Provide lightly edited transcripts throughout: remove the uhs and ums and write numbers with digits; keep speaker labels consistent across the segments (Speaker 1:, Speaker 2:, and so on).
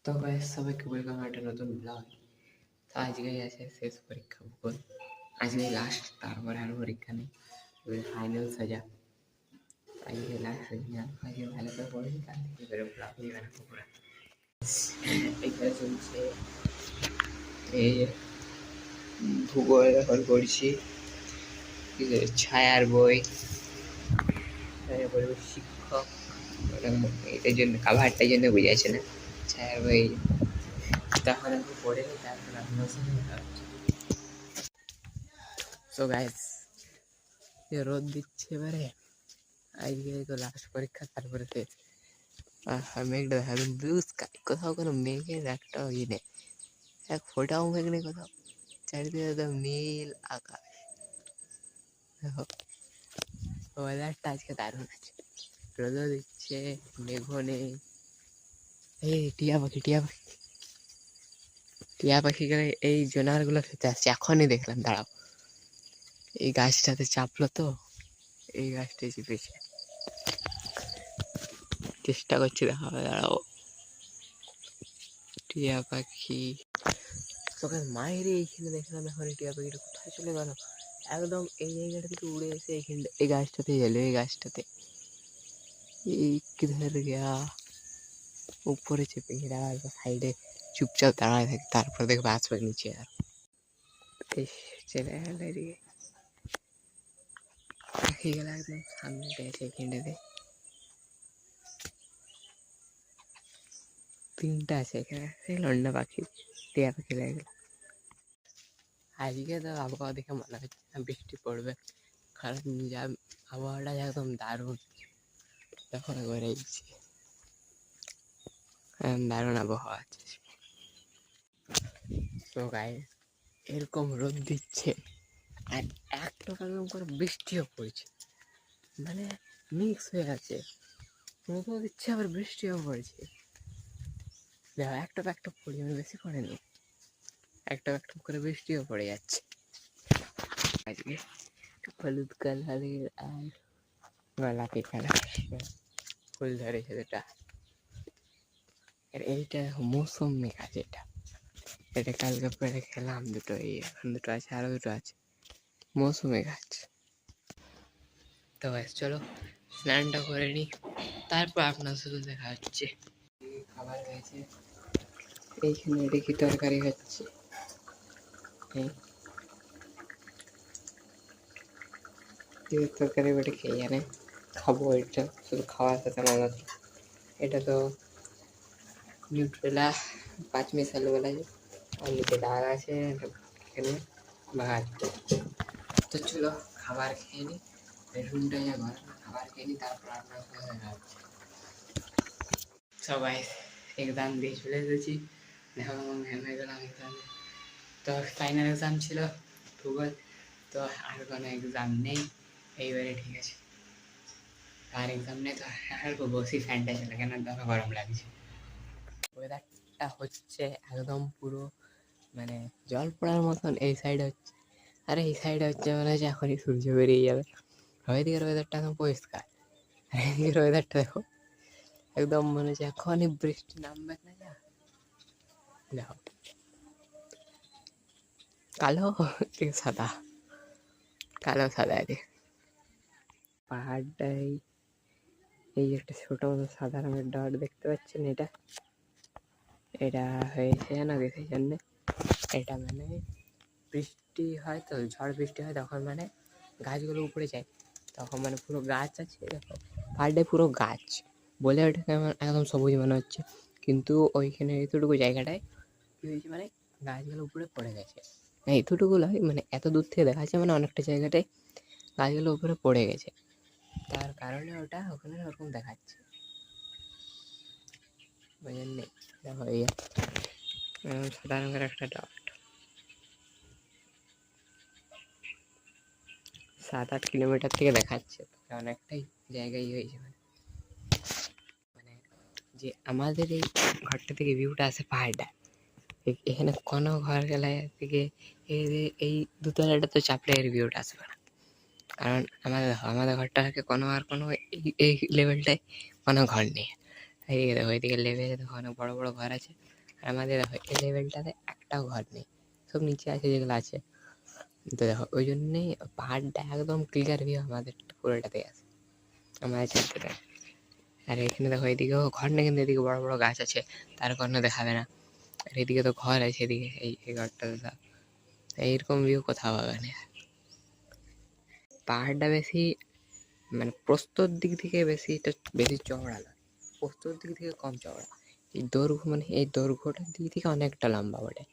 Speaker 1: তো গাইস সবাইকে ওয়েলকাম একটা নতুন ব্লগ। তো আজকেই আছে শেষ পরীক্ষা ভূগোল, আজকেই লাস্ট, তারপরে আর পরীক্ষা নেই, এবারে ফাইনাল সোজা। আজকে লাস্ট হয়ে আজকে ভালো করে পড়েছি, কাল থেকে এবারে ব্লগ নিয়ে বানাবো পুরো। এখানে চলছে এই যে ভূগোল এখন পড়ছি, ছায়ার বই, ছায়ার বই শিক্ষক, এটার জন্য কাভারটার জন্য বুঝাচ্ছে না, ছায়ার বই তখন আমি পড়ে নিই, তারপর আপনার সঙ্গে দেখা হচ্ছে। সো গাইস রোদ দিচ্ছে এবারে, আজকে তো লাস্ট পরীক্ষা, তারপরে শেষ। আর মেঘটা দেখা একদম ব্লু স্কাই, কোথাও কোনো মেঘের একটাও ই নেই, এক ফোটাও মেঘ নেই কোথাও, চারিদিকে একদম নীল আকাশ। দেখো ওয়েদারটা আজকে দারুণ আছে, রোদও দিচ্ছে, মেঘও নেই। এই টিয়া পাখি, টিয়া পাখি, টিয়া পাখিগুলো এই জোনারগুলো খেতে আসছে, এখনই দেখলাম, দাঁড়াও, এই গাছটাতে চাপলো তো, এই গাছটাই চেপেছে, চেষ্টা করছি দেখা, দাঁড়াও, টিয়া পাখি। তোকে মায়ের এইখানে দেখলাম, এখন টিয়া পাখিটা কোথায় চলে গেল, একদম এই জায়গাটা থেকে উড়ে এসে এইখানটা এই গাছটাতে এলো, এই গাছটাতে, এই কিধর গিয়া, উপরে চেপে গিয়ে সাইডে চুপচাপ দাঁড়ায় থাকে, তারপর দেখবে আসবে নিচে। আর চলে গেল এদিকে, পাখি গেল একদম সামনেটা আছে, এইখানটাতে তিনটা আছে, এখানে লন্ডা পাখি, টিয়া পাখি লাগে। আজকে তো আবহাওয়া দেখে মনে হচ্ছে না বৃষ্টি পড়বে, কারণ যা আবহাওয়াটা একদম দারুণ, দেখো একবার এইছি দারুণ আবহাওয়া আছে। তো গায়ে এরকম রোদ দিচ্ছে আর একটা একদম করে বৃষ্টিও পড়ছে, মানে মিক্স হয়ে আছে, রোদও দিচ্ছে আবার বৃষ্টিও পড়ছে। দেখো একটা একটা পরিমাণ বেশি পড়েনি, একটা একটা করে বৃষ্টিও পড়ে যাচ্ছে। আজকে হলুদ কালারের আর গোলাপি কালার ফুল ধরেছে দুটা। আর এইটা মৌসুমি গাছ, এটা কালকে পেড়ে খেলাম দুটো, এই এখন দুটো আছে, আরো দুটো আছে, মৌসুমি গাছ। তো ব্যাস চলো স্নানটা করে নিই, তারপর আপনার সাথে দেখা হচ্ছে। খাবার হয়েছে, এইখানে দেখি তরকারি হচ্ছে, তরকারি বেটে খেয়ে জানে, খাবো এটা শুধু খাওয়ার সাথে না, এটা তো নিউট্রেলা 5 মিশালো বলা যায়, আর নিচে ডাল আছে, এখানে ভাত। তো চলো খাবার খেয়ে নিই, রুমটা যা গরম, খাবার খেয়ে নিই, তারপর আপনার সাথে দেখা হচ্ছে। সবাই এক্সাম দিয়ে চলে এসেছি, দেখো হয়ে গেলাম এক্সামে। তো ফাইনাল এক্সাম ছিল ভূগোল, তো আর কোনো এক্সাম নেই এইবারে, ঠিক আছে, আর এক্সাম নেই, তো আর বসি ফ্যানটা চলে, কেন দেখো গরম লাগছে। ওয়েদারটা হচ্ছে একদম পুরো মানে জল পড়ার মতন, এই সাইডে হচ্ছে, আর এই সাইডে হচ্ছে মনে হচ্ছে এখনই সূর্য বেরিয়ে যাবে। ওইদিকের ওয়েদারটা একদম পরিষ্কার, আর এইদিকের ওয়েদারটা দেখো একদম মনে হচ্ছে এখনই বৃষ্টি নামবে না, যা দেখো কালো থেকে সাদা, কালো সাদা এদিকে পাহাড়টাই, এই একটা ছোট মতো সাদা রঙের ডট দেখতে পাচ্ছেন, এটা এটা হয়েছে না কিসের জন্যে, এটা মানে বৃষ্টি হয় তো, ঝড় বৃষ্টি হয় তখন মানে গাছগুলো উপরে যায়, তখন মানে পুরো গাছ আছে, দেখো পাহাড়টায় পুরো গাছ বলে ওটাকে আমার একদম সবুজ মনে হচ্ছে, কিন্তু ওইখানে এতটুকু জায়গাটায় কী হয়েছে, মানে গাছগুলো উপরে পড়ে গেছে, হ্যাঁ এতটুকু নয়, মানে এত দূর থেকে দেখা যাচ্ছে, মানে অনেকটা জায়গাটায় গাছগুলো উপরে পড়ে গেছে, তার কারণে ওটা ওখানে ওরকম দেখাচ্ছে, বুঝলেন? দেখো এই সাদা রঙের একটা ডট 7-8 কিলোমিটার থেকে দেখাচ্ছে, অনেকটাই জায়গায় হয়েছে, মানে যে আমাদের এই ঘরটা থেকে ভিউটা আছে পাহাড়টা, এখানে কোনো ঘর গেলে থেকে এই দুতলাটা তো চাপলে এর ভিউটা আসবে না, কারণ আমাদের ঘরটা থেকে কোনো আর কোনো এই লেভেলটায় কোনো ঘর নেই, এইদিকে দেখো, এইদিকে লেভেলে দেখো অনেক বড় বড় ঘর আছে। আর আমাদের দেখো এই লেভেলটাতে একটাও ঘর নেই, সব নিচে আছে যেগুলো আছে। তো দেখো ওই জন্যেই পাহাড়টা একদম ক্লিয়ার ভিউ আমাদের পুরোটাতে আছে, আমাদের চারদিকে। আর এখানে দেখো এদিকেও ঘর নেই, কিন্তু এদিকে বড় বড় গাছ আছে, তার কারণে দেখাবে না। আর এদিকে তো ঘর আছে, এদিকে এই ঘরটা দেখা, এইরকম ভিউ কোথাও পাবে না। পাহাড়টা বেশি মানে প্রস্তর দিক থেকে বেশি চওড়া নয়, প্রস্তর দিক থেকে কম চওড়া। এই দৈর্ঘ্য মানে এই দৈর্ঘ্যটার দিক থেকে অনেকটা লম্বা বটে,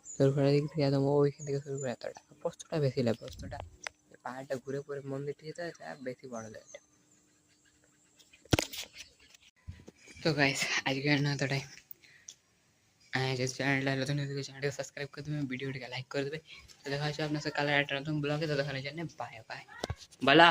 Speaker 1: দৈর্ঘ্যটার দিক থেকে একদম ওইখান থেকে শুরু করে এতটা। প্রস্তটা বেশি লাগে, প্রস্তটা পাহাড়টা ঘুরে পরে মন্দিরটা যেতে হয়, বেশি বড় লাগে। তো গাইস আজকের না এতটাই। যদি চ্যানেলটা নতুন হয়ে থাকে চ্যানেলটাকে সাবস্ক্রাইব করে দেবে, ভিডিওটিকে লাইক করে দেবে। তো দেখা হচ্ছে আপনার সাথে কালার একটা নতুন ব্লগে। তো দেখানোর জন্য বাই বাই। বলা